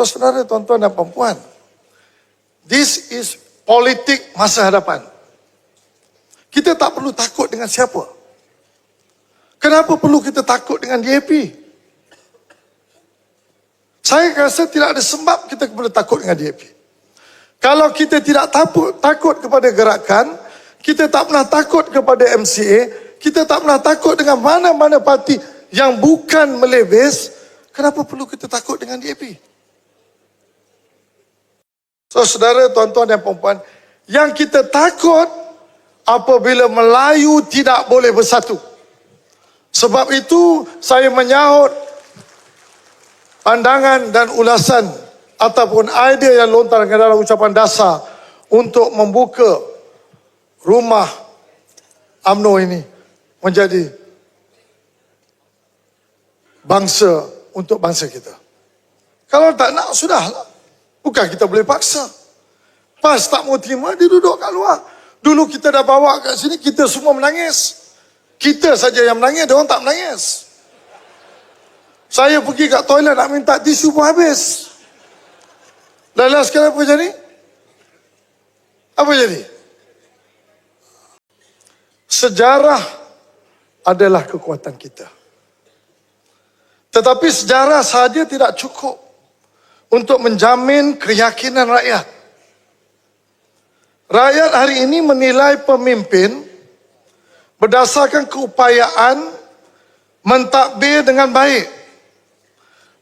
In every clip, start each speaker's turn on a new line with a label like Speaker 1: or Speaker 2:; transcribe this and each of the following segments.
Speaker 1: Saudara, tuan-tuan dan puan-puan, this is politik masa hadapan. Kita tak perlu takut dengan siapa. Kenapa perlu kita takut dengan DAP? Saya rasa tidak ada sebab kita perlu takut dengan DAP. Kalau kita tidak takut kepada gerakan, kita tak pernah takut kepada MCA, kita tak pernah takut dengan mana-mana parti yang bukan melebes, kenapa perlu kita takut dengan DAP? So, saudara, tuan-tuan dan puan-puan, yang kita takut apabila Melayu tidak boleh bersatu. Sebab itu, saya menyahut pandangan dan ulasan ataupun idea yang lontar dalam ucapan dasar untuk membuka rumah UMNO ini menjadi bangsa untuk bangsa kita. Kalau tak nak, sudahlah. Bukan kita boleh paksa. PAS tak mau terima, dia duduk kat luar. Dulu kita dah bawa kat sini, kita semua menangis. Kita saja yang menangis, dia orang tak menangis. Saya pergi kat toilet nak minta tisu pun habis. Lalu sekarang apa jadi? Apa jadi? Sejarah adalah kekuatan kita. Tetapi sejarah sahaja tidak cukup untuk menjamin keyakinan rakyat. Rakyat hari ini menilai pemimpin berdasarkan keupayaan mentadbir dengan baik,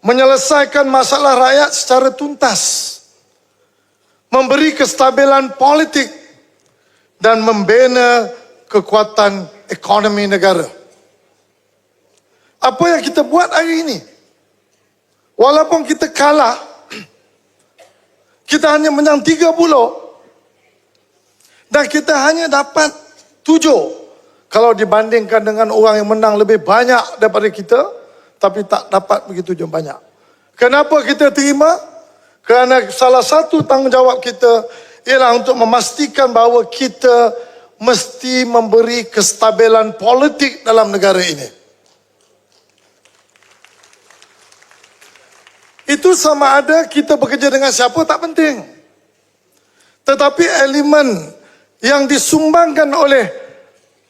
Speaker 1: menyelesaikan masalah rakyat secara tuntas, memberi kestabilan politik dan membina kekuatan ekonomi negara. Apa yang kita buat hari ini? Walaupun kita kalah, kita hanya menang 30 dan kita hanya dapat 7 kalau dibandingkan dengan orang yang menang lebih banyak daripada kita tapi tak dapat begitu banyak. Kenapa kita terima? Kerana salah satu tanggungjawab kita ialah untuk memastikan bahawa kita mesti memberi kestabilan politik dalam negara ini. Itu sama ada kita bekerja dengan siapa tak penting. Tetapi elemen yang disumbangkan oleh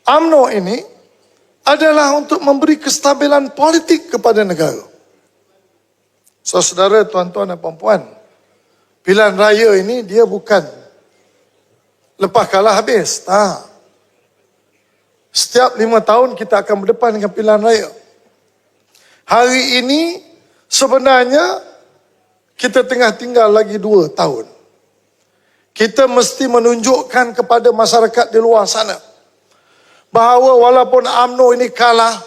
Speaker 1: UMNO ini adalah untuk memberi kestabilan politik kepada negara. So, saudara, tuan-tuan dan puan-puan, pilihan raya ini dia bukan lepas kalah habis. Tak. Setiap 5 tahun kita akan berdepan dengan pilihan raya. Hari ini sebenarnya kita tengah tinggal lagi 2 tahun. Kita mesti menunjukkan kepada masyarakat di luar sana bahawa walaupun UMNO ini kalah,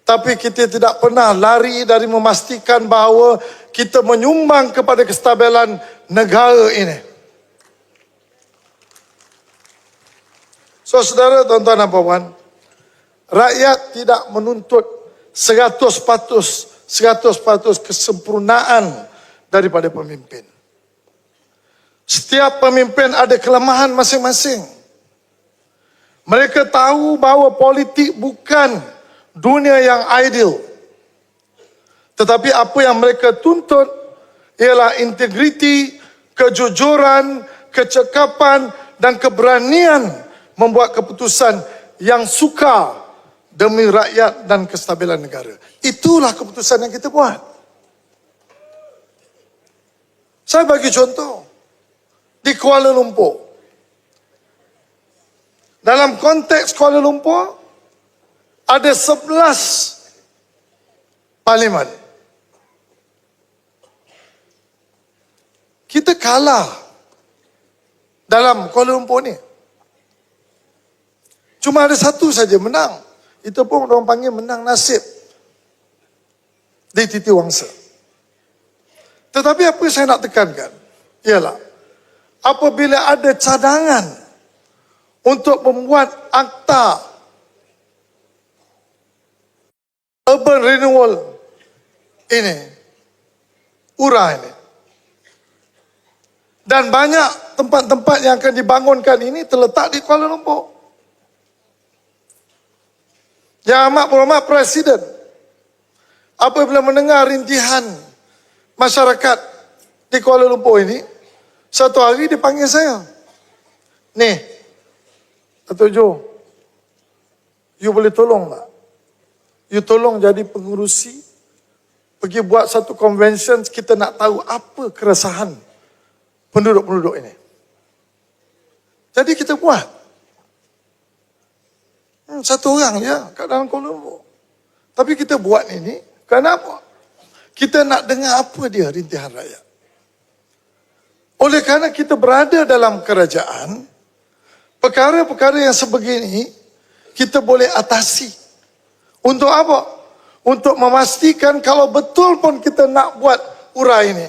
Speaker 1: tapi kita tidak pernah lari dari memastikan bahawa kita menyumbang kepada kestabilan negara ini. So, saudara, tuan-tuan dan puan-puan, rakyat tidak menuntut 100% kesempurnaan daripada pemimpin. Setiap pemimpin ada kelemahan masing-masing. Mereka tahu bahawa politik bukan dunia yang ideal. Tetapi apa yang mereka tuntut ialah integriti, kejujuran, kecekapan dan keberanian membuat keputusan yang sukar demi rakyat dan kestabilan negara. Itulah keputusan yang kita buat. Saya bagi contoh. Di Kuala Lumpur. Dalam konteks Kuala Lumpur, ada 11 parlimen. Kita kalah dalam Kuala Lumpur ni. Cuma ada satu saja menang. Itu pun orang panggil menang nasib. Di Titi Wangsa. Tetapi apa saya nak tekankan ialah apabila ada cadangan untuk membuat akta urban renewal ini, URA ini, dan banyak tempat-tempat yang akan dibangunkan ini terletak di Kuala Lumpur. Yang amat berhormat Presiden, apabila mendengar rintihan masyarakat di Kuala Lumpur ini, satu hari dia panggil saya. Nih, Dato' Jo, you boleh tolong tak? You tolong jadi pengurusi, pergi buat satu convention, kita nak tahu apa keresahan penduduk-penduduk ini. Jadi kita buat. Satu orang je kat dalam Kuala Lumpur. Tapi kita buat ini, kenapa? Kita nak dengar apa dia rintihan rakyat. Oleh kerana kita berada dalam kerajaan, perkara-perkara yang sebegini, kita boleh atasi. Untuk apa? Untuk memastikan kalau betul pun kita nak buat urai ini,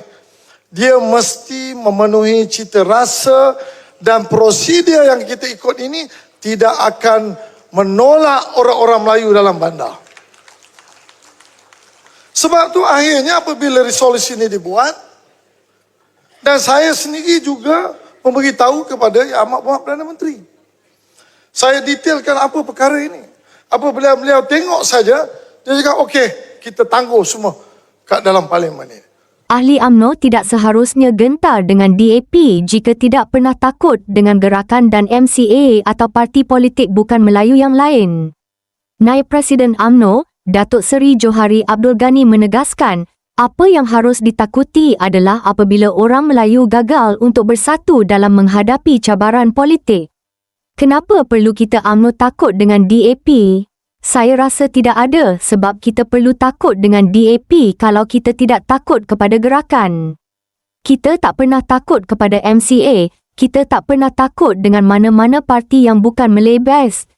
Speaker 1: dia mesti memenuhi cita rasa dan prosedur yang kita ikut ini tidak akan menolak orang-orang Melayu dalam bandar. Sebab tu akhirnya apabila resolusi ini dibuat, dan saya sendiri juga memberitahu kepada Yang Amat Berhormat Perdana Menteri. Saya detailkan apa perkara ini. Apabila beliau tengok saja, dia cakap, okey, kita tangguh semua kat dalam parlimen ini.
Speaker 2: Ahli UMNO tidak seharusnya gentar dengan DAP jika tidak pernah takut dengan gerakan dan MCA atau parti politik bukan Melayu yang lain. Naib Presiden UMNO, Datuk Seri Johari Abdul Ghani menegaskan, apa yang harus ditakuti adalah apabila orang Melayu gagal untuk bersatu dalam menghadapi cabaran politik. Kenapa perlu kita UMNO takut dengan DAP? Saya rasa tidak ada sebab kita perlu takut dengan DAP kalau kita tidak takut kepada gerakan. Kita tak pernah takut kepada MCA, kita tak pernah takut dengan mana-mana parti yang bukan Malay based.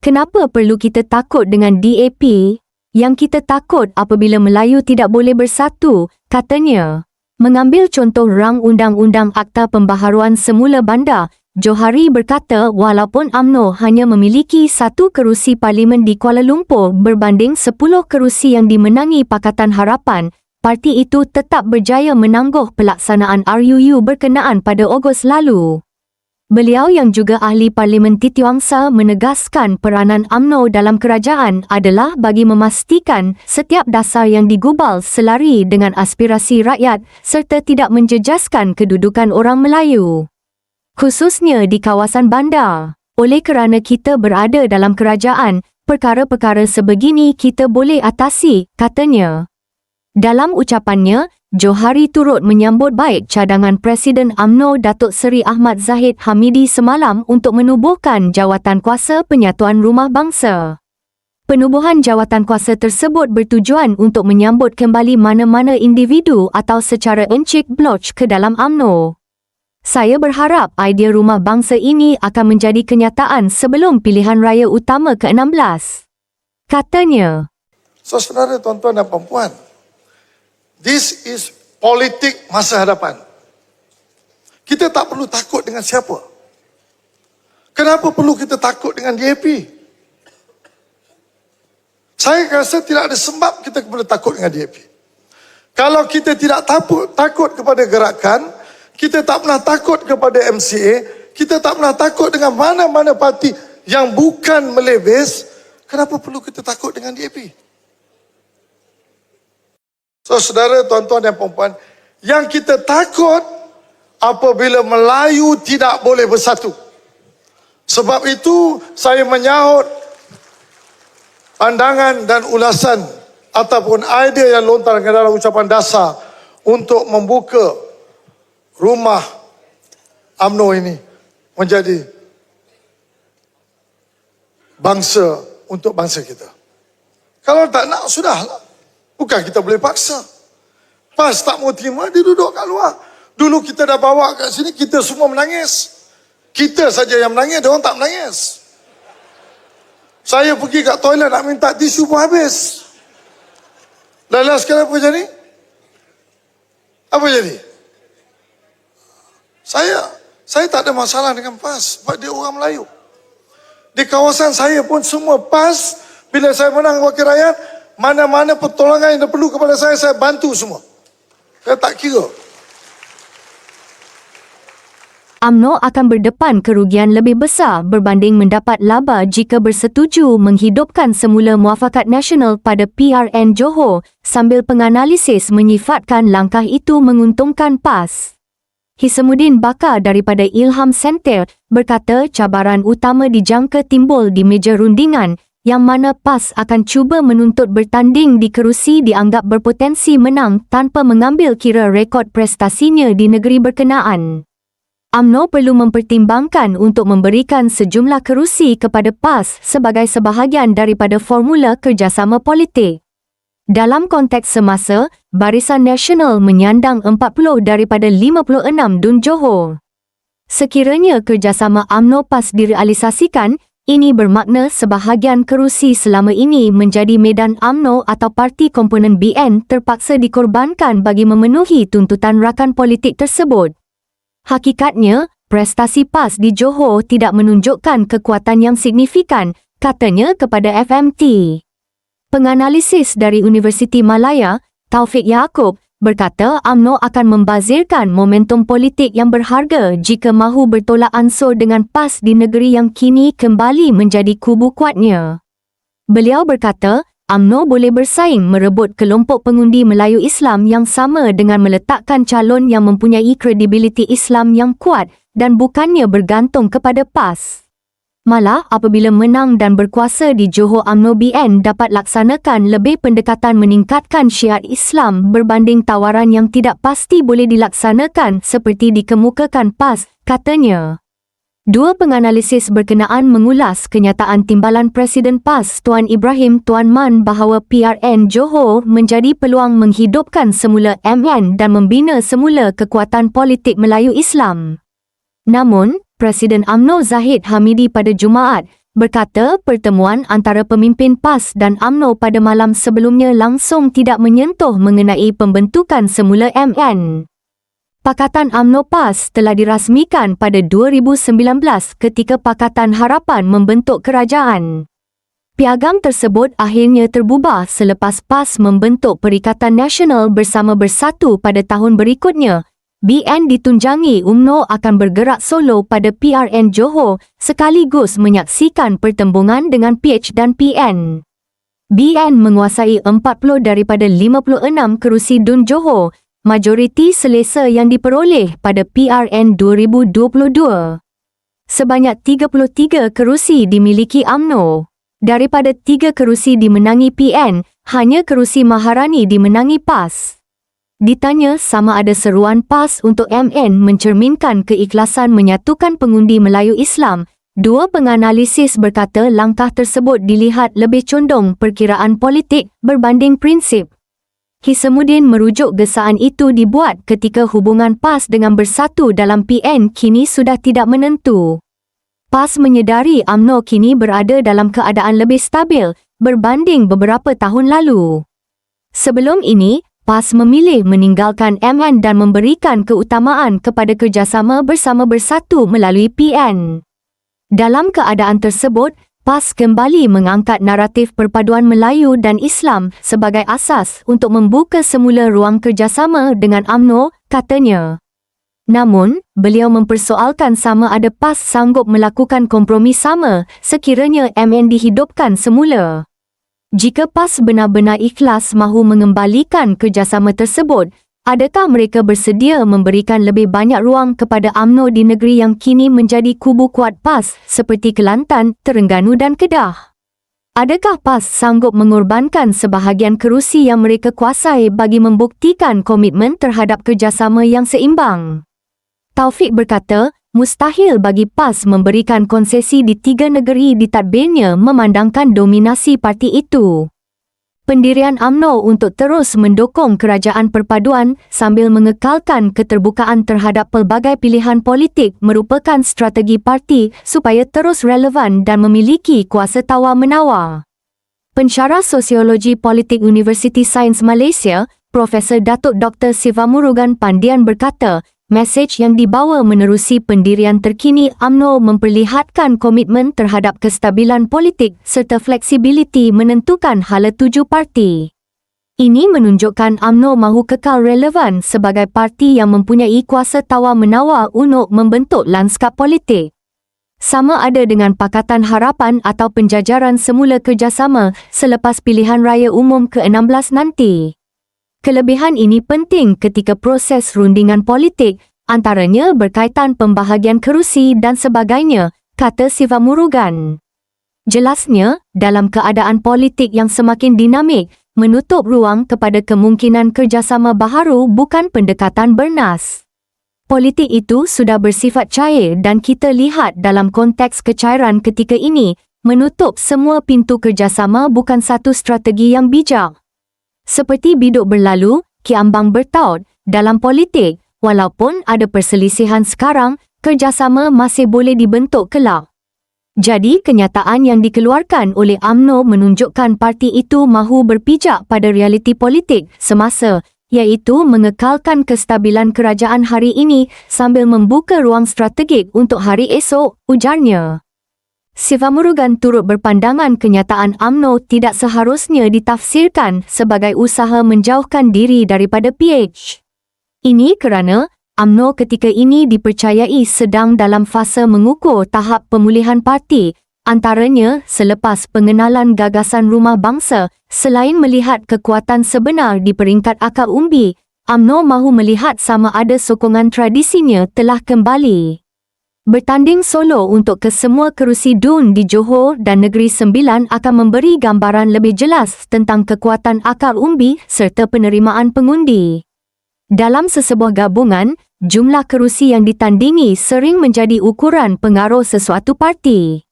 Speaker 2: Kenapa perlu kita takut dengan DAP? Yang kita takut apabila Melayu tidak boleh bersatu, katanya. Mengambil contoh rang Undang-Undang Akta Pembaharuan Semula Bandar, Johari berkata walaupun UMNO hanya memiliki 1 kerusi parlimen di Kuala Lumpur berbanding 10 kerusi yang dimenangi Pakatan Harapan, parti itu tetap berjaya menangguh pelaksanaan RUU berkenaan pada Ogos lalu. Beliau yang juga ahli Parlimen Titiwangsa menegaskan peranan UMNO dalam kerajaan adalah bagi memastikan setiap dasar yang digubal selari dengan aspirasi rakyat serta tidak menjejaskan kedudukan orang Melayu, khususnya di kawasan bandar. Oleh kerana kita berada dalam kerajaan, perkara-perkara sebegini kita boleh atasi, katanya. Dalam ucapannya, Johari turut menyambut baik cadangan Presiden UMNO Datuk Seri Ahmad Zahid Hamidi semalam untuk menubuhkan Jawatan Kuasa Penyatuan Rumah Bangsa. Penubuhan jawatan kuasa tersebut bertujuan untuk menyambut kembali mana-mana individu atau secara encik bloc ke dalam UMNO. Saya berharap idea rumah bangsa ini akan menjadi kenyataan sebelum pilihan raya utama ke-16, katanya.
Speaker 1: So, saudara, tuan-tuan dan puan-puan, this is politik masa hadapan. Kita tak perlu takut dengan siapa. Kenapa perlu kita takut dengan DAP? Saya rasa tidak ada sebab kita perlu takut dengan DAP. Kalau kita tidak takut kepada gerakan, kita tak pernah takut kepada MCA, kita tak pernah takut dengan mana-mana parti yang bukan Malay base, kenapa perlu kita takut dengan DAP? So, saudara, tuan-tuan dan puan-puan, yang kita takut apabila Melayu tidak boleh bersatu. Sebab itu, saya menyahut pandangan dan ulasan ataupun idea yang lontar dalam ucapan dasar untuk membuka rumah UMNO ini menjadi bangsa untuk bangsa kita. Kalau tak nak, sudahlah. Bukan kita boleh paksa. PAS tak mau terima, dia duduk kat luar. Dulu kita dah bawa kat sini, kita semua menangis. Kita saja yang menangis, dia orang tak menangis. Saya pergi kat toilet nak minta tisu pun habis. Lalu sekarang apa jadi? Apa jadi? Saya tak ada masalah dengan PAS sebab dia orang Melayu. Di kawasan saya pun semua PAS, bila saya menang wakil rakyat, mana-mana pertolongan yang perlu kepada saya bantu semua. Saya tak kira.
Speaker 2: UMNO akan berdepan kerugian lebih besar berbanding mendapat laba jika bersetuju menghidupkan semula Muafakat Nasional pada PRN Johor, sambil penganalisis menyifatkan langkah itu menguntungkan PAS. Hisamuddin Bakar daripada Ilham Center berkata cabaran utama dijangka timbul di meja rundingan yang mana PAS akan cuba menuntut bertanding di kerusi dianggap berpotensi menang tanpa mengambil kira rekod prestasinya di negeri berkenaan. UMNO perlu mempertimbangkan untuk memberikan sejumlah kerusi kepada PAS sebagai sebahagian daripada formula kerjasama politik. Dalam konteks semasa, Barisan Nasional menyandang 40 daripada 56 DUN Johor. Sekiranya kerjasama UMNO PAS direalisasikan, ini bermakna sebahagian kerusi selama ini menjadi medan UMNO atau parti komponen BN terpaksa dikorbankan bagi memenuhi tuntutan rakan politik tersebut. Hakikatnya, prestasi PAS di Johor tidak menunjukkan kekuatan yang signifikan, katanya kepada FMT. Penganalisis dari Universiti Malaya, Taufik Yaakob, berkata UMNO akan membazirkan momentum politik yang berharga jika mahu bertolak ansur dengan PAS di negeri yang kini kembali menjadi kubu kuatnya. Beliau berkata, UMNO boleh bersaing merebut kelompok pengundi Melayu Islam yang sama dengan meletakkan calon yang mempunyai kredibiliti Islam yang kuat dan bukannya bergantung kepada PAS. Malah apabila menang dan berkuasa di Johor, UMNO BN dapat laksanakan lebih pendekatan meningkatkan syiar Islam berbanding tawaran yang tidak pasti boleh dilaksanakan seperti dikemukakan PAS, katanya. Dua penganalisis berkenaan mengulas kenyataan timbalan Presiden PAS Tuan Ibrahim Tuan Man bahawa PRN Johor menjadi peluang menghidupkan semula MN dan membina semula kekuatan politik Melayu Islam. Namun, Presiden UMNO Zahid Hamidi pada Jumaat berkata pertemuan antara pemimpin PAS dan UMNO pada malam sebelumnya langsung tidak menyentuh mengenai pembentukan semula MN. Pakatan UMNO PAS telah dirasmikan pada 2019 ketika Pakatan Harapan membentuk kerajaan. Piagam tersebut akhirnya terbubar selepas PAS membentuk Perikatan Nasional Bersama Bersatu pada tahun berikutnya. BN ditunjangi UMNO akan bergerak solo pada PRN Johor sekaligus menyaksikan pertembungan dengan PH dan PN. BN menguasai 40 daripada 56 kerusi DUN Johor, majoriti selesa yang diperoleh pada PRN 2022. Sebanyak 33 kerusi dimiliki UMNO. Daripada 3 kerusi dimenangi PN, hanya kerusi Maharani dimenangi PAS. Ditanya sama ada seruan PAS untuk MN mencerminkan keikhlasan menyatukan pengundi Melayu Islam, dua penganalisis berkata langkah tersebut dilihat lebih condong perkiraan politik berbanding prinsip. Hisamuddin merujuk gesaan itu dibuat ketika hubungan PAS dengan Bersatu dalam PN kini sudah tidak menentu. PAS menyedari UMNO kini berada dalam keadaan lebih stabil berbanding beberapa tahun lalu. Sebelum ini, PAS memilih meninggalkan MN dan memberikan keutamaan kepada kerjasama Bersama Bersatu melalui PN. Dalam keadaan tersebut, PAS kembali mengangkat naratif perpaduan Melayu dan Islam sebagai asas untuk membuka semula ruang kerjasama dengan UMNO, katanya. Namun, beliau mempersoalkan sama ada PAS sanggup melakukan kompromi sama sekiranya MN dihidupkan semula. Jika PAS benar-benar ikhlas mahu mengembalikan kerjasama tersebut, adakah mereka bersedia memberikan lebih banyak ruang kepada UMNO di negeri yang kini menjadi kubu kuat PAS seperti Kelantan, Terengganu dan Kedah? Adakah PAS sanggup mengorbankan sebahagian kerusi yang mereka kuasai bagi membuktikan komitmen terhadap kerjasama yang seimbang? Taufik berkata, mustahil bagi PAS memberikan konsesi di 3 negeri di tadbirnya memandangkan dominasi parti itu. Pendirian UMNO untuk terus mendukung kerajaan perpaduan sambil mengekalkan keterbukaan terhadap pelbagai pilihan politik merupakan strategi parti supaya terus relevan dan memiliki kuasa tawar-menawar. Pensyarah Sosiologi Politik Universiti Sains Malaysia, Profesor Datuk Dr. Sivamurugan Pandian berkata, mesej yang dibawa menerusi pendirian terkini UMNO memperlihatkan komitmen terhadap kestabilan politik serta fleksibiliti menentukan hala tuju parti. Ini menunjukkan UMNO mahu kekal relevan sebagai parti yang mempunyai kuasa tawar-menawar untuk membentuk lanskap politik. Sama ada dengan Pakatan Harapan atau penjajaran semula kerjasama selepas pilihan raya umum ke-16 nanti. Kelebihan ini penting ketika proses rundingan politik, antaranya berkaitan pembahagian kerusi dan sebagainya, kata Sivamurugan. Jelasnya, dalam keadaan politik yang semakin dinamik, menutup ruang kepada kemungkinan kerjasama baharu bukan pendekatan bernas. Politik itu sudah bersifat cair dan kita lihat dalam konteks kecairan ketika ini, menutup semua pintu kerjasama bukan satu strategi yang bijak. Seperti biduk berlalu, Kiambang bertaut, dalam politik, walaupun ada perselisihan sekarang, kerjasama masih boleh dibentuk kelak. Jadi kenyataan yang dikeluarkan oleh UMNO menunjukkan parti itu mahu berpijak pada realiti politik semasa, iaitu mengekalkan kestabilan kerajaan hari ini sambil membuka ruang strategik untuk hari esok, ujarnya. Sivamurugan turut berpandangan kenyataan UMNO tidak seharusnya ditafsirkan sebagai usaha menjauhkan diri daripada PH. Ini kerana UMNO ketika ini dipercayai sedang dalam fasa mengukur tahap pemulihan parti, antaranya selepas pengenalan gagasan rumah bangsa. Selain melihat kekuatan sebenar di peringkat akar umbi, UMNO mahu melihat sama ada sokongan tradisinya telah kembali. Bertanding solo untuk kesemua kerusi DUN di Johor dan Negeri Sembilan akan memberi gambaran lebih jelas tentang kekuatan akar umbi serta penerimaan pengundi. Dalam sesebuah gabungan, jumlah kerusi yang ditandingi sering menjadi ukuran pengaruh sesuatu parti.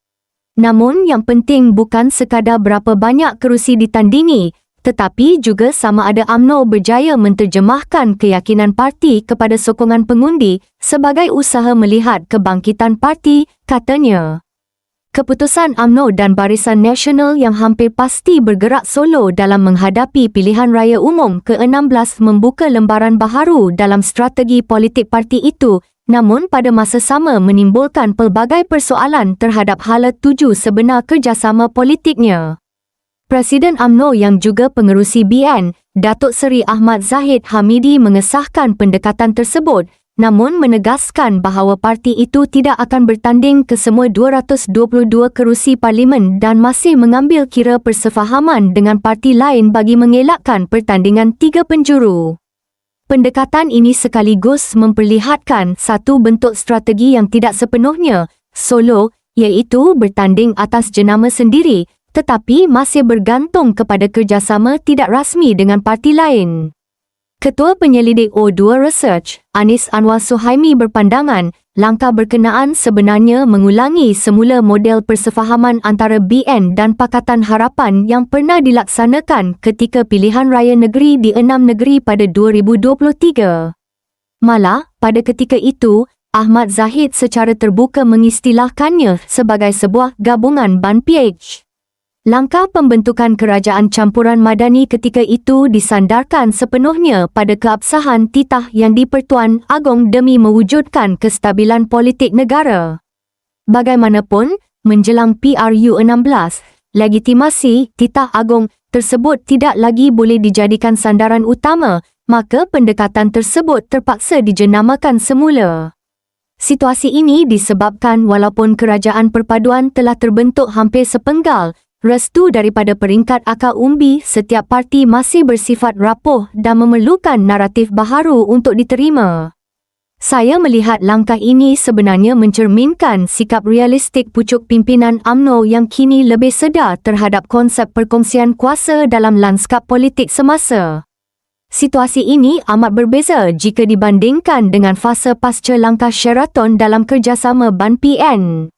Speaker 2: Namun yang penting bukan sekadar berapa banyak kerusi ditandingi, tetapi juga sama ada UMNO berjaya menterjemahkan keyakinan parti kepada sokongan pengundi sebagai usaha melihat kebangkitan parti, katanya. Keputusan UMNO dan Barisan Nasional yang hampir pasti bergerak solo dalam menghadapi pilihan raya umum ke-16 membuka lembaran baharu dalam strategi politik parti itu, namun pada masa sama menimbulkan pelbagai persoalan terhadap hala tuju sebenar kerjasama politiknya. Presiden UMNO yang juga pengerusi BN, Datuk Seri Ahmad Zahid Hamidi mengesahkan pendekatan tersebut, namun menegaskan bahawa parti itu tidak akan bertanding ke semua 222 kerusi parlimen dan masih mengambil kira persefahaman dengan parti lain bagi mengelakkan pertandingan tiga penjuru. Pendekatan ini sekaligus memperlihatkan satu bentuk strategi yang tidak sepenuhnya solo, iaitu bertanding atas jenama sendiri, tetapi masih bergantung kepada kerjasama tidak rasmi dengan parti lain. Ketua Penyelidik O2 Research, Anis Anwar Suhaimi berpandangan, langkah berkenaan sebenarnya mengulangi semula model persefahaman antara BN dan Pakatan Harapan yang pernah dilaksanakan ketika pilihan raya negeri di 6 negeri pada 2023. Malah, pada ketika itu, Ahmad Zahid secara terbuka mengistilahkannya sebagai sebuah gabungan BAN-PH. Langkah pembentukan kerajaan campuran madani ketika itu disandarkan sepenuhnya pada keabsahan titah yang di-Pertuan Agong demi mewujudkan kestabilan politik negara. Bagaimanapun, menjelang PRU 16, legitimasi titah Agong tersebut tidak lagi boleh dijadikan sandaran utama, maka pendekatan tersebut terpaksa dijenamakan semula. Situasi ini disebabkan walaupun kerajaan perpaduan telah terbentuk hampir sepenggal, restu daripada peringkat akar umbi setiap parti masih bersifat rapuh dan memerlukan naratif baharu untuk diterima. Saya melihat langkah ini sebenarnya mencerminkan sikap realistik pucuk pimpinan UMNO yang kini lebih sedar terhadap konsep perkongsian kuasa dalam lanskap politik semasa. Situasi ini amat berbeza jika dibandingkan dengan fasa pasca langkah Sheraton dalam kerjasama BAN-PN.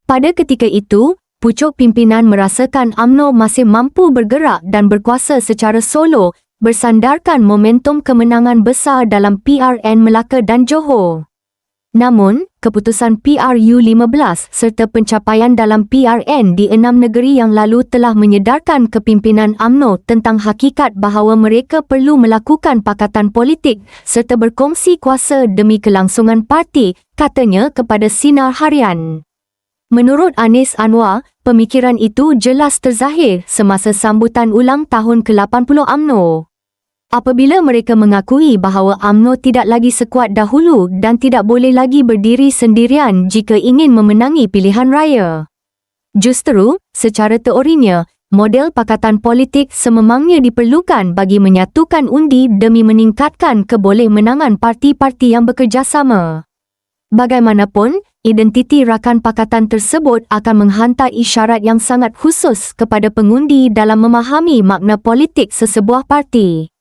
Speaker 2: Pada ketika itu, pucuk pimpinan merasakan UMNO masih mampu bergerak dan berkuasa secara solo bersandarkan momentum kemenangan besar dalam PRN Melaka dan Johor. Namun, keputusan PRU 15 serta pencapaian dalam PRN di 6 negeri yang lalu telah menyedarkan kepimpinan UMNO tentang hakikat bahawa mereka perlu melakukan pakatan politik serta berkongsi kuasa demi kelangsungan parti, katanya kepada Sinar Harian. Menurut Anis Anwar, pemikiran itu jelas terzahir semasa sambutan ulang tahun ke-80 UMNO. Apabila mereka mengakui bahawa UMNO tidak lagi sekuat dahulu dan tidak boleh lagi berdiri sendirian jika ingin memenangi pilihan raya. Justru, secara teorinya, model pakatan politik sememangnya diperlukan bagi menyatukan undi demi meningkatkan kebolehmenangan parti-parti yang bekerjasama. Bagaimanapun, identiti rakan pakatan tersebut akan menghantar isyarat yang sangat khusus kepada pengundi dalam memahami makna politik sesebuah parti.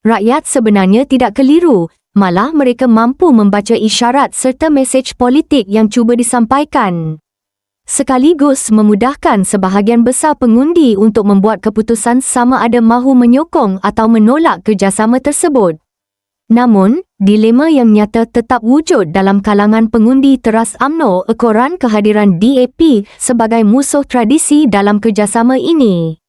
Speaker 2: Rakyat sebenarnya tidak keliru, malah mereka mampu membaca isyarat serta mesej politik yang cuba disampaikan. Sekaligus memudahkan sebahagian besar pengundi untuk membuat keputusan sama ada mahu menyokong atau menolak kerjasama tersebut. Namun, dilema yang nyata tetap wujud dalam kalangan pengundi teras UMNO ekoran kehadiran DAP sebagai musuh tradisi dalam kerjasama ini.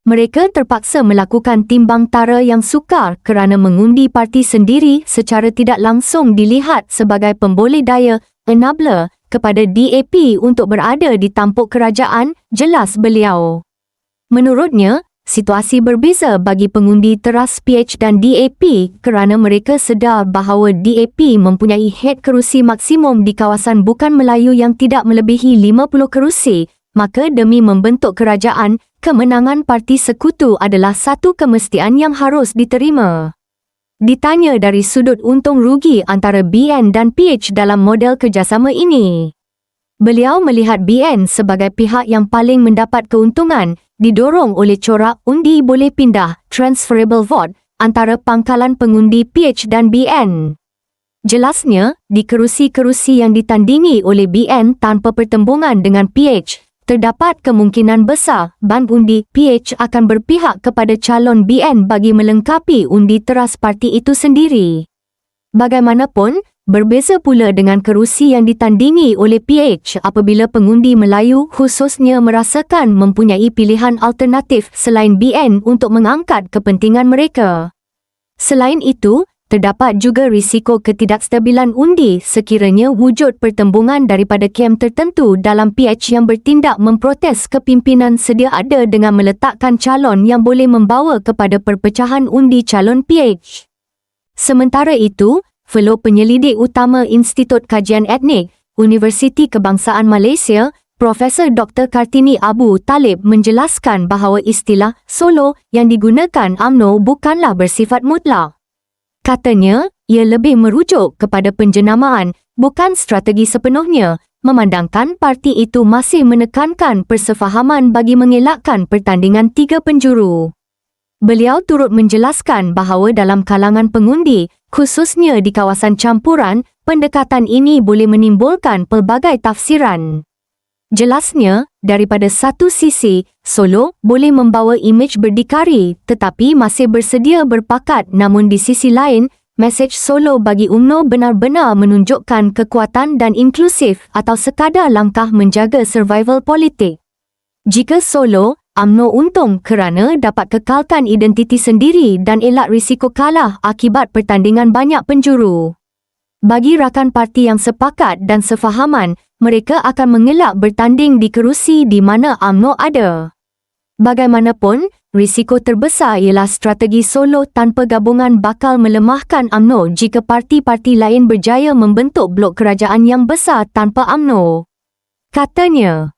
Speaker 2: Mereka terpaksa melakukan timbang tara yang sukar kerana mengundi parti sendiri secara tidak langsung dilihat sebagai pemboleh daya enabler kepada DAP untuk berada di tampuk kerajaan, jelas beliau. Menurutnya, situasi berbeza bagi pengundi teras PH dan DAP kerana mereka sedar bahawa DAP mempunyai head kerusi maksimum di kawasan bukan Melayu yang tidak melebihi 50 kerusi, maka demi membentuk kerajaan, kemenangan parti sekutu adalah satu kemestian yang harus diterima. Ditanya dari sudut untung rugi antara BN dan PH dalam model kerjasama ini, beliau melihat BN sebagai pihak yang paling mendapat keuntungan, didorong oleh corak undi boleh pindah transferable vote antara pangkalan pengundi PH dan BN. Jelasnya, di kerusi-kerusi yang ditandingi oleh BN tanpa pertembungan dengan PH, terdapat kemungkinan besar bank undi PH akan berpihak kepada calon BN bagi melengkapi undi teras parti itu sendiri. Bagaimanapun, berbeza pula dengan kerusi yang ditandingi oleh PH apabila pengundi Melayu khususnya merasakan mempunyai pilihan alternatif selain BN untuk mengangkat kepentingan mereka. Selain itu, terdapat juga risiko ketidakstabilan undi sekiranya wujud pertembungan daripada kem tertentu dalam PH yang bertindak memprotes kepimpinan sedia ada dengan meletakkan calon yang boleh membawa kepada perpecahan undi calon PH. Sementara itu, Fellow Penyelidik Utama Institut Kajian Etnik, Universiti Kebangsaan Malaysia, Profesor Dr. Kartini Abu Talib menjelaskan bahawa istilah Solo yang digunakan UMNO bukanlah bersifat mutlak. Katanya, ia lebih merujuk kepada penjenamaan, bukan strategi sepenuhnya, memandangkan parti itu masih menekankan persefahaman bagi mengelakkan pertandingan tiga penjuru. Beliau turut menjelaskan bahawa dalam kalangan pengundi, khususnya di kawasan campuran, pendekatan ini boleh menimbulkan pelbagai tafsiran. Jelasnya, daripada satu sisi, Solo boleh membawa imej berdikari tetapi masih bersedia berpakat, namun di sisi lain, mesej Solo bagi UMNO benar-benar menunjukkan kekuatan dan inklusif atau sekadar langkah menjaga survival politik. Jika Solo, UMNO untung kerana dapat kekalkan identiti sendiri dan elak risiko kalah akibat pertandingan banyak penjuru. Bagi rakan parti yang sepakat dan sefahaman, mereka akan mengelak bertanding di kerusi di mana UMNO ada. Bagaimanapun, risiko terbesar ialah strategi Solo tanpa gabungan bakal melemahkan UMNO jika parti-parti lain berjaya membentuk blok kerajaan yang besar tanpa UMNO. Katanya.